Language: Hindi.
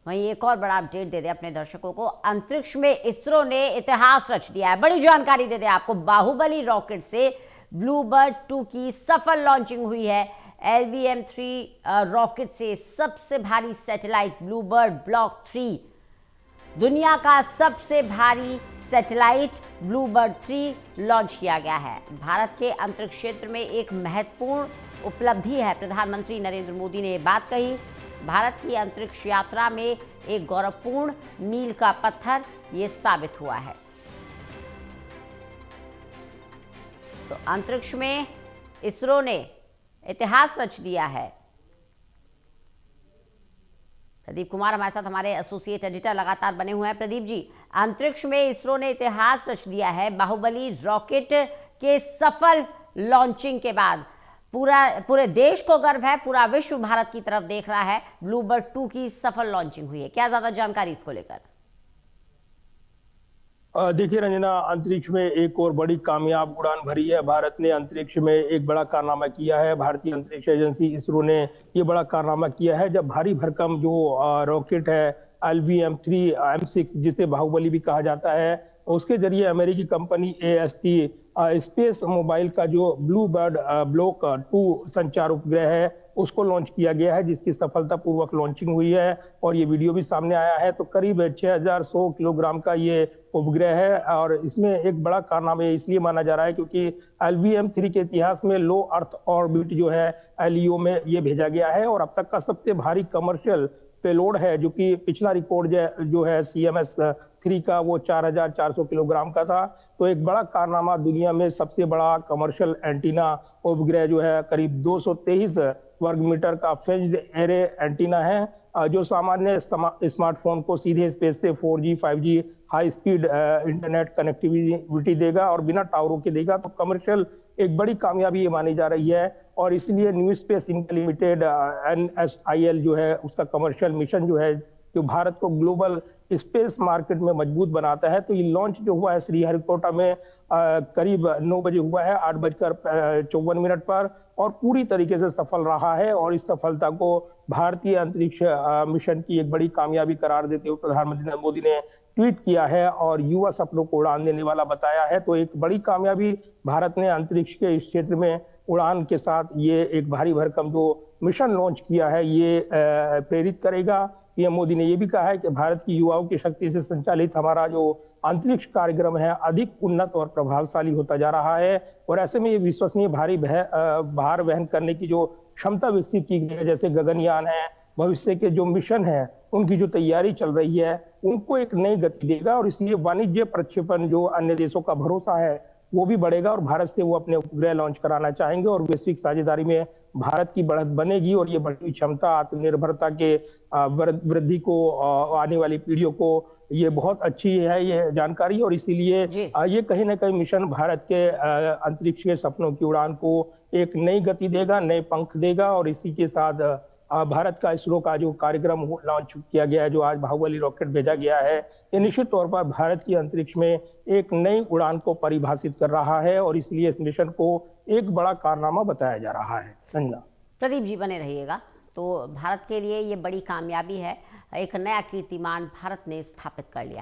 वहीं एक और बड़ा अपडेट दे दे अपने दर्शकों को। अंतरिक्ष में इसरो ने इतिहास रच दिया है। बड़ी जानकारी दे दे आपको। बाहुबली रॉकेट से ब्लूबर्ड 2 की सफल लॉन्चिंग हुई है। LVM-3 रॉकेट से सबसे भारी सैटेलाइट ब्लूबर्ड ब्लॉक 3, दुनिया का सबसे भारी सैटेलाइट ब्लूबर्ड 3 लॉन्च किया गया है। भारत के अंतरिक्ष क्षेत्र में एक महत्वपूर्ण उपलब्धि है। प्रधानमंत्री नरेंद्र मोदी ने यह बात कही। भारत की अंतरिक्ष यात्रा में एक गौरवपूर्ण मील का पत्थर ये साबित हुआ है। तो अंतरिक्ष में इसरो ने इतिहास रच दिया है। प्रदीप कुमार हमारे साथ, हमारे एसोसिएट एडिटर लगातार बने हुए हैं। प्रदीप जी, अंतरिक्ष में इसरो ने इतिहास रच दिया है। बाहुबली रॉकेट के सफल लॉन्चिंग के बाद पूरे देश को गर्व है, पूरा विश्व भारत की तरफ देख रहा है। ब्लूबर्ड 2 की सफल लॉन्चिंग हुई है, क्या ज्यादा जानकारी इसको लेकर? देखिए रंजना, अंतरिक्ष में एक और बड़ी कामयाब उड़ान भरी है। भारत ने अंतरिक्ष में एक बड़ा कारनामा किया है। भारतीय अंतरिक्ष एजेंसी इसरो ने ये बड़ा कारनामा किया है जब भारी भरकम जो रॉकेट है LVM-3 M6 जिसे बाहुबली भी कहा जाता है, उसके जरिए अमेरिकी कंपनी AST स्पेस मोबाइल का जो ब्लू बर्ड ब्लॉक 2 संचार उपग्रह है उसको लॉन्च किया गया है, जिसकी सफलतापूर्वक लॉन्चिंग हुई है और ये वीडियो भी सामने आया है। तो करीब 6100 किलोग्राम का ये उपग्रह है और इसमें एक बड़ा कारनामा इसलिए माना जा रहा है क्योंकि LVM-3 के इतिहास में लो अर्थ ऑर्बिट जो है LEO में ये भेजा गया है और अब तक का सबसे भारी कमर्शियल पेलोड है, जो कि पिछला रिकॉर्ड जो है CMS-3 का वो 4400 किलोग्राम का था। तो एक बड़ा कारनामा, दुनिया में सबसे बड़ा कमर्शियल एंटीना उपग्रह जो है करीब 223 वर्ग मीटर का फेज्ड एरे एंटीना है, जो सामान्य स्मार्टफोन को सीधे स्पेस से 4G 5G high speed internet connectivity देगा और बिना टावरों के देगा। तो कमर्शियल एक बड़ी कामयाबी ये मानी जा रही है और इसलिए new space India limited NSIL जो है उसका कमर्शियल मिशन जो है जो भारत को ग्लोबल स्पेस मार्केट में मजबूत बनाता है। तो ये लॉन्च जो हुआ है श्रीहरिकोटा में करीब 9 बजे हुआ है, 8:54 पर, और पूरी तरीके से सफल रहा है। और इस सफलता को भारतीय अंतरिक्ष मिशन की एक बड़ी कामयाबी करार देते हुए प्रधानमंत्री नरेंद्र मोदी ने ट्वीट किया है और युवा सपनों को उड़ान देने वाला बताया है। तो एक बड़ी कामयाबी भारत ने अंतरिक्ष के इस क्षेत्र में उड़ान के साथ ये एक भारी भरकम जो मिशन लॉन्च किया है ये प्रेरित करेगा। पीएम मोदी ने यह भी कहा है कि भारत की युवाओं की शक्ति से संचालित हमारा जो अंतरिक्ष कार्यक्रम है अधिक उन्नत और प्रभावशाली होता जा रहा है और ऐसे में ये विश्वसनीय भार वहन करने की जो क्षमता विकसित की गई है, जैसे गगनयान है, भविष्य के जो मिशन है उनकी जो तैयारी चल रही है उनको एक नई गति देगा और इसलिए वाणिज्य प्रक्षेपण जो अन्य देशों का भरोसा है वो भी बढ़ेगा और भारत से वो अपने उपग्रह लॉन्च कराना चाहेंगे और वैश्विक साझेदारी में भारत की बढ़त बनेगी और ये बढ़ी क्षमता आत्मनिर्भरता के वृद्धि को आने वाली पीढ़ियों को ये बहुत अच्छी है ये जानकारी और इसीलिए ये कहीं ना कहीं मिशन भारत के अंतरिक्ष के सपनों की उड़ान को एक नई गति देगा, नए पंख देगा और इसी के साथ भारत का इसरो का जो कार्यक्रम लॉन्च किया गया है, जो आज बाहुबली रॉकेट भेजा गया है, ये निश्चित तौर पर भारत की अंतरिक्ष में एक नई उड़ान को परिभाषित कर रहा है और इसलिए इस मिशन को एक बड़ा कारनामा बताया जा रहा है। प्रदीप जी बने रहिएगा। तो भारत के लिए ये बड़ी कामयाबी है, एक नया कीर्तिमान भारत ने स्थापित कर लिया।